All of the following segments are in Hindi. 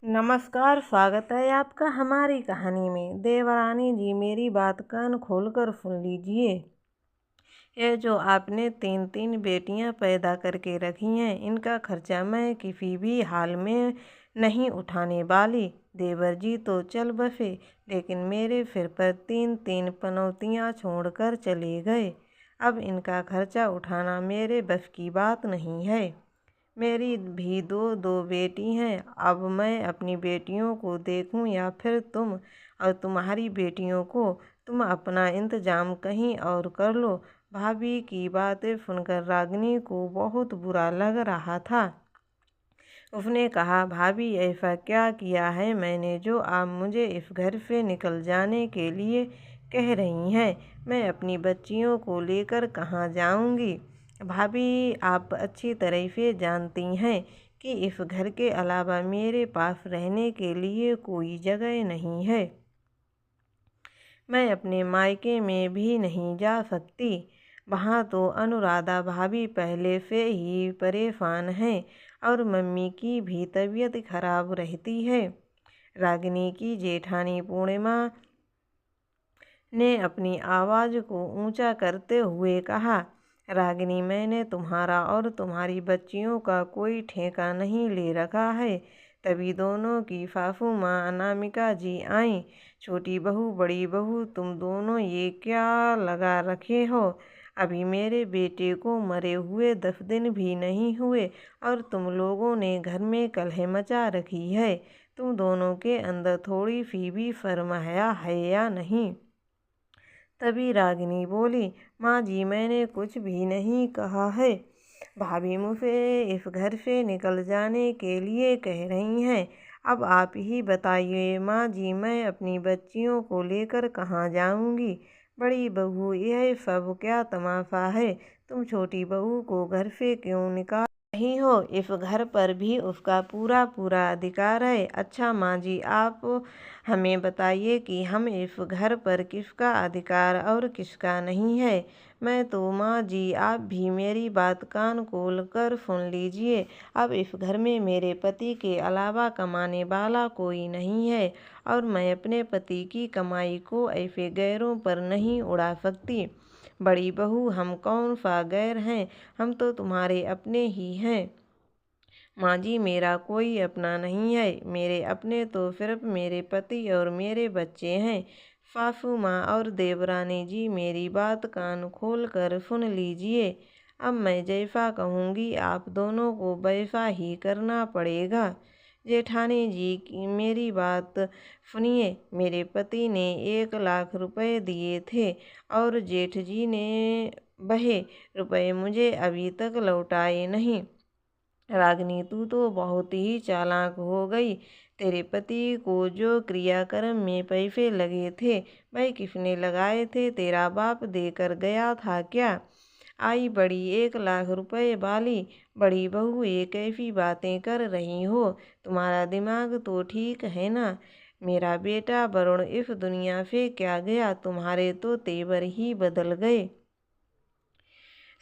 नमस्कार, स्वागत है आपका हमारी कहानी में। देवरानी जी, मेरी बात कान खोलकर सुन लीजिए। ये जो आपने 3-3 बेटियां पैदा करके रखी हैं, इनका खर्चा मैं किसी भी हाल में नहीं उठाने वाली। देवर जी तो चल बसे, लेकिन मेरे सिर पर 3-3 पनौतियां छोड़कर चले गए। अब इनका खर्चा उठाना मेरे बस की बात नहीं है। मेरी भी दो बेटी हैं। अब मैं अपनी बेटियों को देखूं या फिर तुम और तुम्हारी बेटियों को? तुम अपना इंतजाम कहीं और कर लो। भाभी की बातें सुनकर रागिनी को बहुत बुरा लग रहा था। उसने कहा, भाभी ऐसा क्या किया है मैंने जो आप मुझे इस घर से निकल जाने के लिए कह रही हैं? मैं अपनी बच्चियों को लेकर कहाँ जाऊंगी? भाभी, आप अच्छी तरह से जानती हैं कि इस घर के अलावा मेरे पास रहने के लिए कोई जगह नहीं है। मैं अपने मायके में भी नहीं जा सकती। वहाँ तो अनुराधा भाभी पहले से ही परेशान हैं और मम्मी की भी तबीयत खराब रहती है। रागिनी की जेठानी पूर्णिमा ने अपनी आवाज़ को ऊंचा करते हुए कहा, रागिनी, मैंने तुम्हारा और तुम्हारी बच्चियों का कोई ठेका नहीं ले रखा है। तभी दोनों की सासू माँ अनामिका जी आईं। छोटी बहू, बड़ी बहू, तुम दोनों ये क्या लगा रखे हो? अभी मेरे बेटे को मरे हुए 10 दिन भी नहीं हुए और तुम लोगों ने घर में कलह मचा रखी है। तुम दोनों के अंदर थोड़ी सी भी शर्म हया है या नहीं? तभी रागिनी बोली, माँ जी, मैंने कुछ भी नहीं कहा है। भाभी मुझे इस घर से निकल जाने के लिए कह रही हैं। अब आप ही बताइए माँ जी, मैं अपनी बच्चियों को लेकर कहाँ जाऊंगी? बड़ी बहू, यह सब क्या तमाशा है? तुम छोटी बहू को घर से क्यों निकाल रही हो? इस घर पर भी उसका पूरा पूरा अधिकार है। अच्छा माँ जी, आप हमें बताइए कि हम इस घर पर किसका अधिकार और किसका नहीं है। मैं तो माँ जी, आप भी मेरी बात कान खोल कर सुन लीजिए। अब इस घर में मेरे पति के अलावा कमाने वाला कोई नहीं है और मैं अपने पति की कमाई को ऐसे गैरों पर नहीं उड़ा सकती। बड़ी बहू, हम कौन सा गैर हैं? हम तो तुम्हारे अपने ही हैं। माँ जी, मेरा कोई अपना नहीं है। मेरे अपने तो सिर्फ मेरे पति और मेरे बच्चे हैं। सासू माँ और देवरानी जी, मेरी बात कान खोल कर सुन लीजिए। अब मैं जैसा कहूँगी आप दोनों को वैसा ही करना पड़ेगा। जेठानी जी की मेरी बात सुनिए। मेरे पति ने 1 लाख रुपए दिए थे और जेठ जी ने वह रुपए मुझे अभी तक लौटाए नहीं। रागिनी, तू तो बहुत ही चालाक हो गई। तेरे पति को जो क्रियाक्रम में पैसे लगे थे, वह किसने लगाए थे? तेरा बाप देकर गया था क्या? आई बड़ी 1 लाख रुपए वाली। बड़ी बहू, ये कैसी बातें कर रही हो? तुम्हारा दिमाग तो ठीक है ना? मेरा बेटा वरुण इस दुनिया से क्या गया? तुम्हारे तो तेवर ही बदल गए।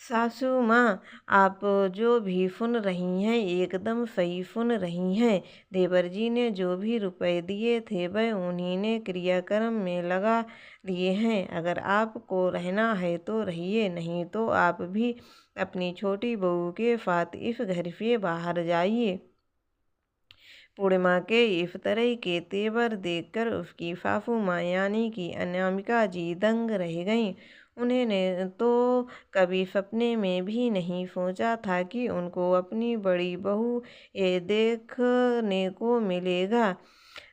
सासू माँ, आप जो भी सुन रही हैं एकदम सही सुन रही हैं। देवर जी ने जो भी रुपए दिए थे वह उन्हीं ने क्रियाक्रम में लगा दिए हैं। अगर आपको रहना है तो रहिए, नहीं तो आप भी अपनी छोटी बहू के साथ इस घर से बाहर जाइए। पूर्णिमा के इस तरह के तेवर देखकर उसकी सासू माँ यानी कि अनामिका जी दंग रह गईं। उन्होंने तो कभी सपने में भी नहीं सोचा था कि उनको अपनी बड़ी बहू ये देखने को मिलेगा।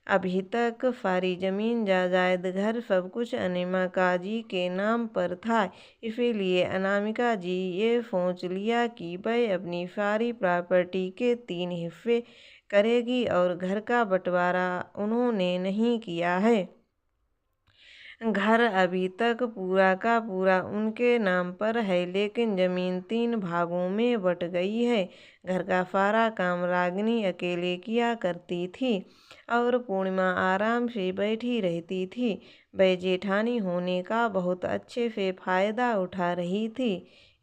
अभी तक सारी जमीन जायदाद घर सब कुछ अनामिका जी के नाम पर था। इसीलिए अनामिका जी ये सोच लिया कि वह अपनी सारी प्रॉपर्टी के 3 हिस्से करेगी और घर का बंटवारा उन्होंने नहीं किया है। घर अभी तक पूरा का पूरा उनके नाम पर है, लेकिन जमीन 3 भागों में बट गई है। घर का सारा काम रागिनी अकेले किया करती थी और पूर्णिमा आराम से बैठी रहती थी। वह जेठानी होने का बहुत अच्छे से फायदा उठा रही थी।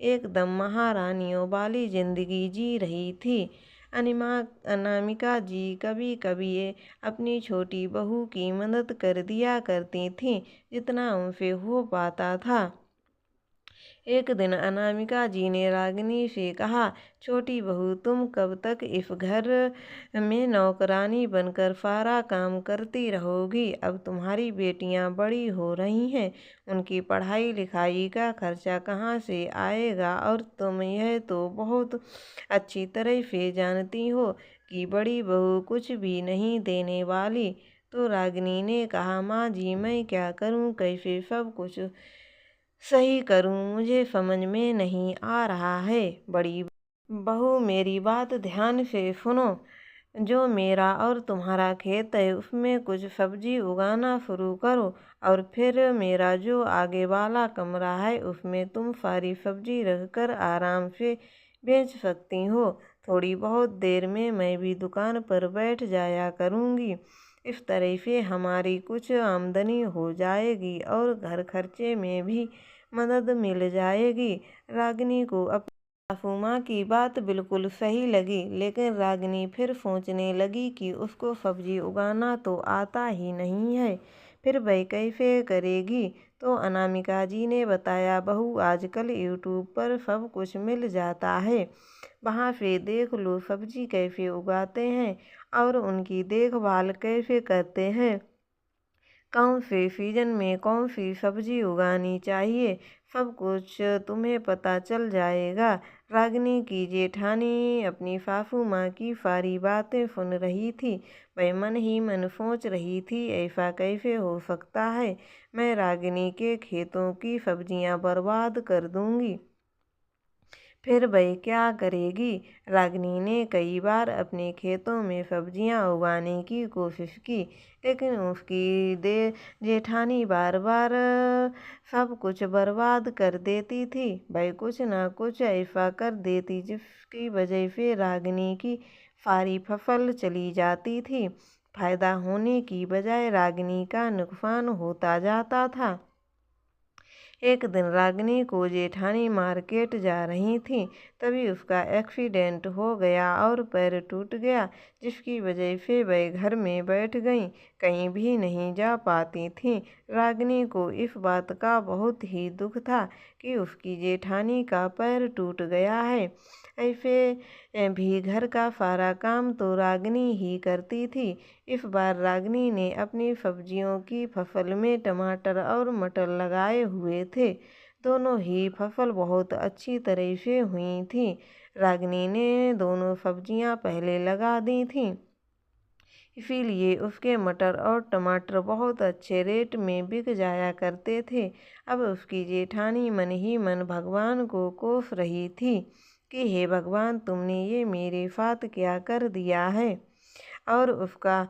एकदम महारानियों वाली जिंदगी जी रही थी। अनामिका जी कभी कभी अपनी छोटी बहू की मदद कर दिया करती थीं, जितना उनसे हो पाता था। एक दिन अनामिका जी ने रागिनी से कहा, छोटी बहू, तुम कब तक इस घर में नौकरानी बनकर सारा काम करती रहोगी? अब तुम्हारी बेटियां बड़ी हो रही हैं, उनकी पढ़ाई लिखाई का खर्चा कहाँ से आएगा? और तुम यह तो बहुत अच्छी तरह से जानती हो कि बड़ी बहू कुछ भी नहीं देने वाली। तो रागिनी ने कहा, माँ जी, मैं क्या करूँ, कैसे सब कुछ सही करूं, मुझे समझ में नहीं आ रहा है। बड़ी बहू, मेरी बात ध्यान से सुनो। जो मेरा और तुम्हारा खेत है उसमें कुछ सब्जी उगाना शुरू करो, और फिर मेरा जो आगे वाला कमरा है उसमें तुम सारी सब्जी रखकर आराम से बेच सकती हो। थोड़ी बहुत देर में मैं भी दुकान पर बैठ जाया करूँगी। इस तरह से हमारी कुछ आमदनी हो जाएगी और घर खर्चे में भी मदद मिल जाएगी। रागिनी को अपनी सासू माँ की बात बिल्कुल सही लगी, लेकिन रागिनी फिर सोचने लगी कि उसको सब्जी उगाना तो आता ही नहीं है, फिर वह कैसे करेगी? तो अनामिका जी ने बताया, बहू, आजकल यूट्यूब पर सब कुछ मिल जाता है, वहाँ से देख लो सब्जी कैसे उगाते हैं और उनकी देखभाल कैसे करते हैं, कौन से सीजन में कौन सी सब्जी उगानी चाहिए, सब कुछ तुम्हें पता चल जाएगा। रागिनी की जेठानी अपनी सासू माँ की सारी बातें सुन रही थी। वह मन ही मन सोच रही थी, ऐसा कैसे हो सकता है? मैं रागिनी के खेतों की सब्जियाँ बर्बाद कर दूंगी, फिर वह क्या करेगी? रागिनी ने कई बार अपने खेतों में सब्जियां उगाने की कोशिश की, लेकिन उसकी जेठानी बार बार सब कुछ बर्बाद कर देती थी। वह कुछ ना कुछ ऐसा कर देती जिसकी वजह से रागिनी की सारी फसल चली जाती थी। फायदा होने की बजाय रागिनी का नुकसान होता जाता था। एक दिन रागिनी को जेठानी मार्केट जा रही थी, तभी उसका एक्सीडेंट हो गया और पैर टूट गया, जिसकी वजह से वह घर में बैठ गईं, कहीं भी नहीं जा पाती थीं। रागिनी को इस बात का बहुत ही दुख था कि उसकी जेठानी का पैर टूट गया है। ऐसे भी घर का सारा काम तो रागिनी ही करती थी। इस बार रागिनी ने अपनी सब्जियों की फसल में टमाटर और मटर लगाए हुए थे। दोनों ही फसल बहुत अच्छी तरह से हुई थी। रागिनी ने दोनों सब्जियां पहले लगा दी थीं, इसीलिए उसके मटर और टमाटर बहुत अच्छे रेट में बिक जाया करते थे। अब उसकी जेठानी मन ही मन भगवान को कोस रही थी कि हे भगवान, तुमने ये मेरे साथ क्या कर दिया है, और उसका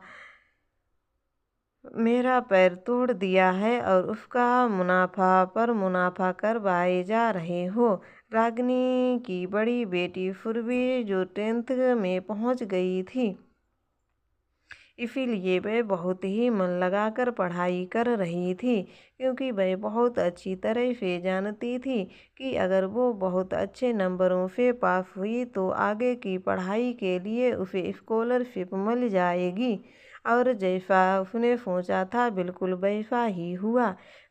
मेरा पैर तोड़ दिया है और उसका मुनाफा पर मुनाफा करवाए जा रहे हो। रागिनी की बड़ी बेटी सुरभि जो 10th में पहुंच गई थी, इसीलिए वह बहुत ही मन लगाकर पढ़ाई कर रही थी, क्योंकि वह बहुत अच्छी तरह से जानती थी कि अगर वो बहुत अच्छे नंबरों से पास हुई तो आगे की पढ़ाई के लिए उसे स्कॉलरशिप मिल जाएगी। और जैसा उसने सोचा था बिल्कुल वैसा ही हुआ।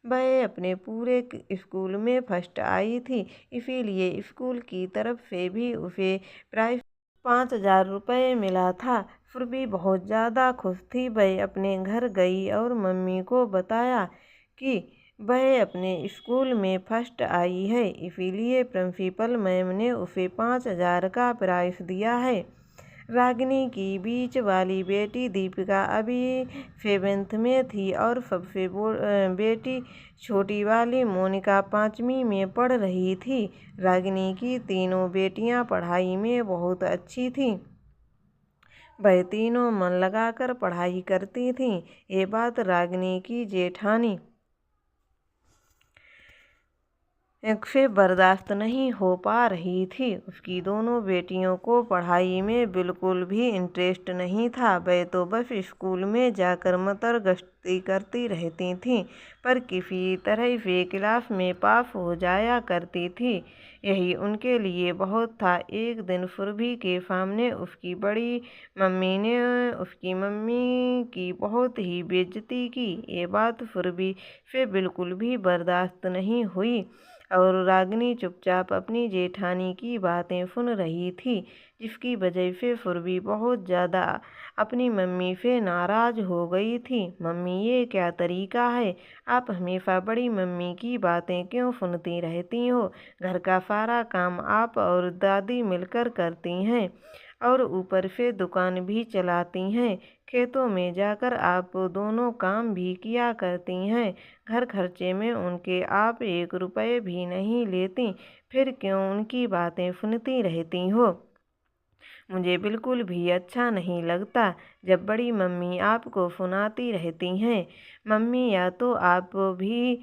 वह अपने पूरे स्कूल में फर्स्ट आई थी, इसीलिए स्कूल की तरफ से भी उसे प्राइज 5,000 रुपये मिला था। सुरभि बहुत ज़्यादा खुश थी। वह अपने घर गई और मम्मी को बताया कि वह अपने स्कूल में फर्स्ट आई है, इसीलिए प्रिंसिपल मैम ने उसे 5,000 का प्राइज दिया है। रागिनी की बीच वाली बेटी दीपिका अभी 7th में थी और सबसे बेटी छोटी वाली मोनिका 5वीं में पढ़ रही थी। रागिनी की तीनों बेटियां पढ़ाई में बहुत अच्छी थीं। वह तीनों मन लगाकर पढ़ाई करती थीं। ये बात रागिनी की जेठानी से बर्दाश्त नहीं हो पा रही थी। उसकी दोनों बेटियों को पढ़ाई में बिल्कुल भी इंटरेस्ट नहीं था। वह तो बस स्कूल में जाकर मतर गश्ती करती रहती थीं, पर किसी तरह वे क्लास में पास हो जाया करती थी। यही उनके लिए बहुत था। एक दिन सुरभि के सामने उसकी बड़ी मम्मी ने उसकी मम्मी की बहुत ही बेइज्जती की। ये बात सुरभि से बिल्कुल भी बर्दाश्त नहीं हुई और रागिनी चुपचाप अपनी जेठानी की बातें सुन रही थी, जिसकी वजह से सुरभि बहुत ज़्यादा अपनी मम्मी से नाराज़ हो गई थी। मम्मी, ये क्या तरीका है? आप हमेशा बड़ी मम्मी की बातें क्यों सुनती रहती हो? घर का सारा काम आप और दादी मिलकर करती हैं और ऊपर से दुकान भी चलाती हैं। खेतों में जाकर आप दोनों काम भी किया करती हैं। घर खर्चे में उनके आप 1 रुपये भी नहीं लेती, फिर क्यों उनकी बातें सुनती रहती हो? मुझे बिल्कुल भी अच्छा नहीं लगता जब बड़ी मम्मी आपको सुनाती रहती हैं। मम्मी, या तो आप भी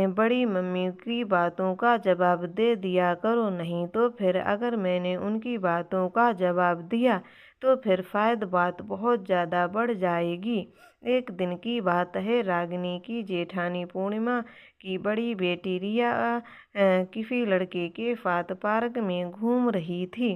बड़ी मम्मी की बातों का जवाब दे दिया करो, नहीं तो फिर अगर मैंने उनकी बातों का जवाब दिया तो फिर शायद बात बहुत ज़्यादा बढ़ जाएगी। एक दिन की बात है, रागिनी की जेठानी पूर्णिमा की बड़ी बेटी रिया किसी लड़के के साथ पार्क में घूम रही थी।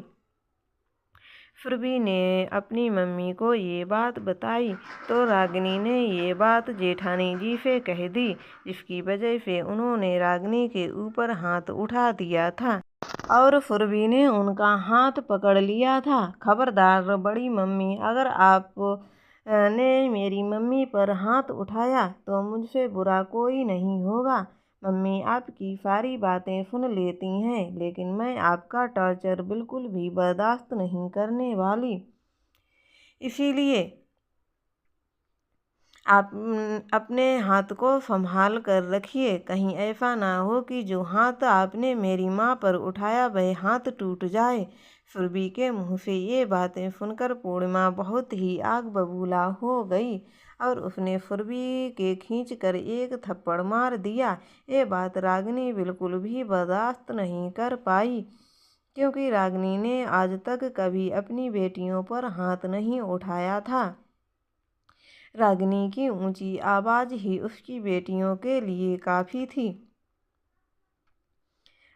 सुरभि ने अपनी मम्मी को ये बात बताई तो रागिनी ने ये बात जेठानी जी से कह दी, जिसकी वजह से उन्होंने रागिनी के ऊपर हाथ उठा दिया था और सुरभि ने उनका हाथ पकड़ लिया था। खबरदार बड़ी मम्मी, अगर आप ने मेरी मम्मी पर हाथ उठाया तो मुझसे बुरा कोई नहीं होगा। मम्मी आपकी सारी बातें सुन लेती हैं, लेकिन मैं आपका टॉर्चर बिल्कुल भी बर्दाश्त नहीं करने वाली। इसीलिए आप अपने हाथ को संभाल कर रखिए। कहीं ऐसा ना हो कि जो हाथ आपने मेरी माँ पर उठाया वह हाथ टूट जाए। सुरभि के मुँह से ये बातें सुनकर पूर्णिमा बहुत ही आग बबूला हो गई और उसने सुरभि के खींच कर एक थप्पड़ मार दिया। ये बात रागिनी बिल्कुल भी बर्दाश्त नहीं कर पाई, क्योंकि रागिनी ने आज तक कभी अपनी बेटियों पर हाथ नहीं उठाया था। रागिनी की ऊंची आवाज़ ही उसकी बेटियों के लिए काफ़ी थी।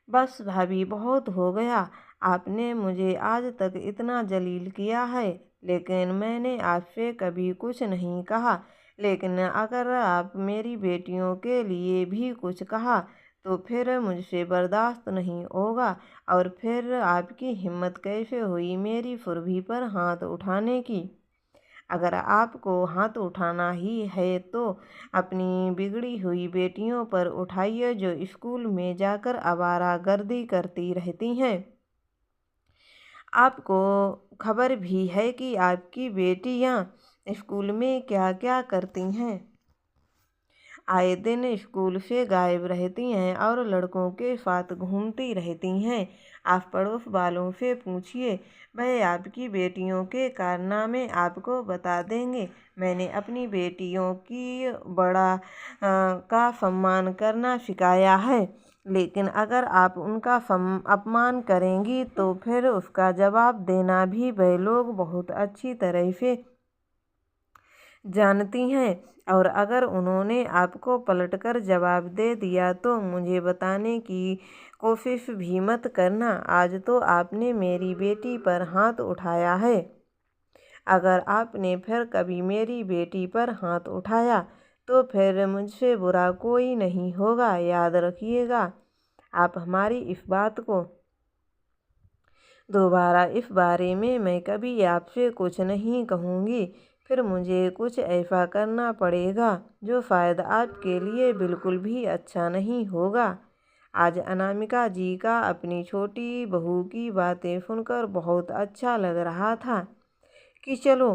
बस भाभी, बहुत हो गया। आपने मुझे आज तक इतना जलील किया है, लेकिन मैंने आपसे कभी कुछ नहीं कहा। लेकिन अगर आप मेरी बेटियों के लिए भी कुछ कहा तो फिर मुझसे बर्दाश्त नहीं होगा। और फिर आपकी हिम्मत कैसे हुई मेरी सुरभि पर हाथ उठाने की? अगर आपको हाथ उठाना ही है तो अपनी बिगड़ी हुई बेटियों पर उठाइए, जो स्कूल में जाकर आवारागर्दी करती रहती हैं। आपको खबर भी है कि आपकी बेटियां स्कूल में क्या क्या करती हैं। आए दिन स्कूल से गायब रहती हैं और लड़कों के साथ घूमती रहती हैं। आस पड़ोस वालों से पूछिए, वह आपकी बेटियों के कारनामे आपको बता देंगे। मैंने अपनी बेटियों की बड़ा का सम्मान करना सिखाया है, लेकिन अगर आप उनका अपमान करेंगी तो फिर उसका जवाब देना भी वह लोग बहुत अच्छी तरह से जानती हैं। और अगर उन्होंने आपको पलटकर जवाब दे दिया तो मुझे बताने की कोशिश भी मत करना। आज तो आपने मेरी बेटी पर हाथ उठाया है, अगर आपने फिर कभी मेरी बेटी पर हाथ उठाया तो फिर मुझसे बुरा कोई नहीं होगा। याद रखिएगा। आप हमारी इस बात को दोबारा इस बारे में मैं कभी आपसे कुछ नहीं कहूँगी। फिर मुझे कुछ ऐसा करना पड़ेगा जो शायद आपके लिए बिल्कुल भी अच्छा नहीं होगा। आज अनामिका जी का अपनी छोटी बहू की बातें सुनकर बहुत अच्छा लग रहा था कि चलो,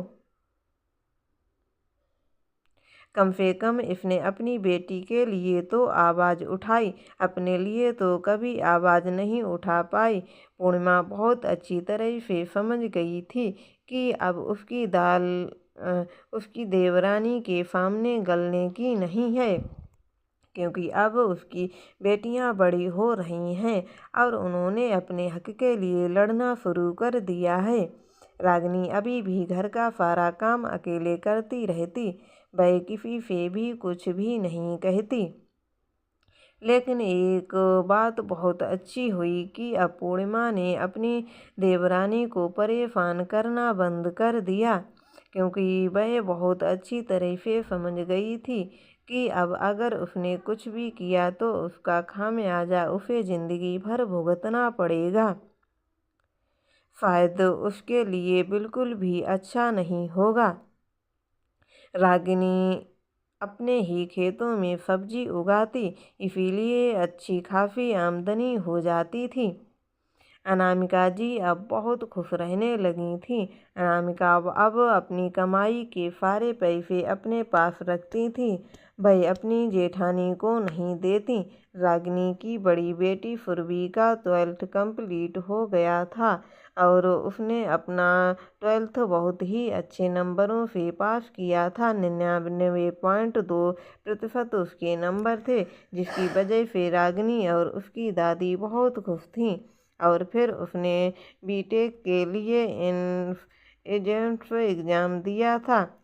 कम से कम इसने अपनी बेटी के लिए तो आवाज़ उठाई, अपने लिए तो कभी आवाज़ नहीं उठा पाई। पूर्णिमा बहुत अच्छी तरह से समझ गई थी कि अब उसकी दाल उसकी देवरानी के सामने गलने की नहीं है, क्योंकि अब उसकी बेटियां बड़ी हो रही हैं और उन्होंने अपने हक के लिए लड़ना शुरू कर दिया है। रागिनी अभी भी घर का सारा काम अकेले करती रहती, वह किसी से भी कुछ भी नहीं कहती। लेकिन एक बात बहुत अच्छी हुई कि अब पूर्णिमा ने अपनी देवरानी को परेशान करना बंद कर दिया, क्योंकि वह बहुत अच्छी तरह से समझ गई थी कि अब अगर उसने कुछ भी किया तो उसका खामियाजा उसे जिंदगी भर भुगतना पड़ेगा। शायद उसके लिए बिल्कुल भी अच्छा नहीं होगा। रागिनी अपने ही खेतों में सब्जी उगाती, इसीलिए अच्छी खासी आमदनी हो जाती थी। अनामिका जी अब बहुत खुश रहने लगी थीं। अनामिका अब अपनी कमाई के सारे पैसे अपने पास रखती थी, वह अपनी जेठानी को नहीं देती। रागिनी की बड़ी बेटी सुरभि का 12th कंप्लीट हो गया था और उसने अपना 12th बहुत ही अच्छे नंबरों से पास किया था। 99.2% उसके नंबर थे, जिसकी वजह से रागिनी और उसकी दादी बहुत खुश थीं। और फिर उसने बीटेक के लिए एंट्रेंस एग्ज़ाम दिया था।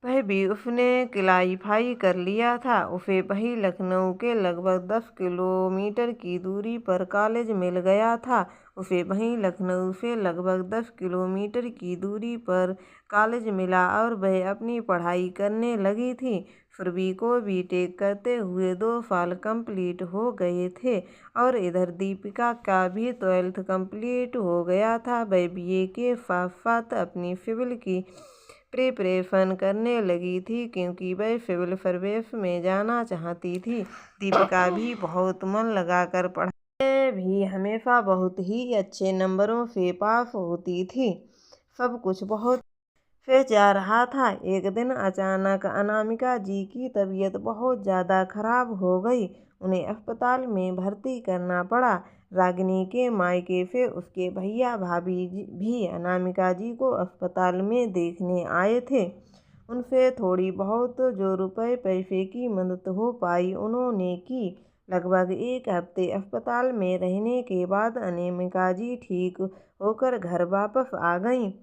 वह भी उसने क्वालीफाई कर लिया था। उसे वही लखनऊ के लगभग 10 किलोमीटर की दूरी पर कॉलेज मिल गया था। उसे वहीं लखनऊ से लगभग 10 किलोमीटर की दूरी पर कॉलेज मिला और वह अपनी पढ़ाई करने लगी थी। सुरभि को बीटेक करते हुए 2 साल कंप्लीट हो गए थे और इधर दीपिका का भी 12th कंप्लीट हो गया था। वह बीए के साथ साथ अपनी सिविल की प्रिपरेशन करने लगी थी, क्योंकि वह सिविल सर्विस में जाना चाहती थी। दीपिका भी बहुत मन लगाकर पढ़ाई भी हमेशा बहुत ही अच्छे नंबरों से पास होती थी। सब कुछ बहुत से जा रहा था। एक दिन अचानक अनामिका जी की तबीयत बहुत ज़्यादा खराब हो गई। उन्हें अस्पताल में भर्ती करना पड़ा। रागिनी के मायके से उसके भैया भाभी भी अनामिका जी को अस्पताल में देखने आए थे। उनसे थोड़ी बहुत जो रुपए पैसे की मदद हो पाई उन्होंने की। लगभग 1 हफ्ते अस्पताल में रहने के बाद अनामिका जी ठीक होकर घर वापस आ गईं।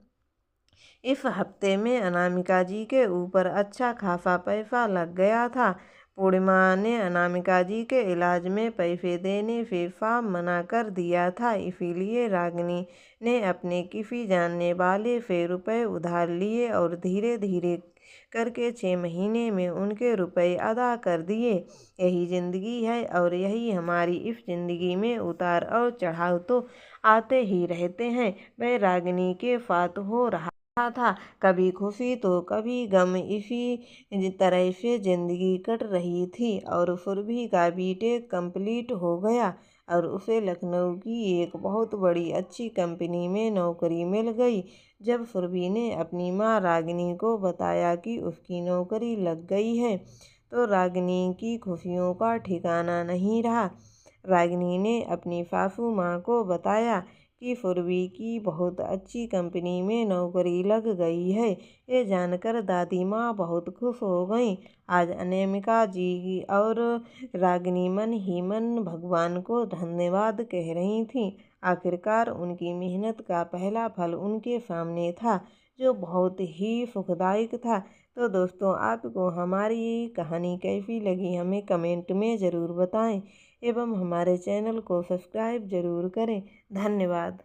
इस हफ्ते में अनामिका जी के ऊपर अच्छा खासा पैसा लग गया था। पूर्णिमा ने अनामिका जी के इलाज में पैसे देने से साफ मना कर दिया था, इसीलिए रागिनी ने अपने किसी जानने वाले से रुपए उधार लिए और धीरे धीरे करके 6 महीने में उनके रुपए अदा कर दिए। यही ज़िंदगी है और यही हमारी इस ज़िंदगी में उतार और चढ़ाव तो आते ही रहते हैं। वह रागिनी के साथ हो रहा था, कभी खुशी तो कभी गम, इसी तरह से जिंदगी कट रही थी। और सुरभि का बीटेक कंप्लीट हो गया और उसे लखनऊ की एक बहुत बड़ी अच्छी कंपनी में नौकरी मिल गई। जब सुरभि ने अपनी माँ रागिनी को बताया कि उसकी नौकरी लग गई है, तो रागिनी की खुशियों का ठिकाना नहीं रहा। रागिनी ने अपनी सासू माँ को बताया कि सुरभि की बहुत अच्छी कंपनी में नौकरी लग गई है। ये जानकर दादी माँ बहुत खुश हो गईं। आज अनामिका जी और रागिनी मन ही मन भगवान को धन्यवाद कह रही थीं। आखिरकार उनकी मेहनत का पहला फल उनके सामने था, जो बहुत ही सुखदायक था। तो दोस्तों, आपको हमारी कहानी कैसी लगी हमें कमेंट में ज़रूर बताएं एवं हमारे चैनल को सब्सक्राइब ज़रूर करें। धन्यवाद।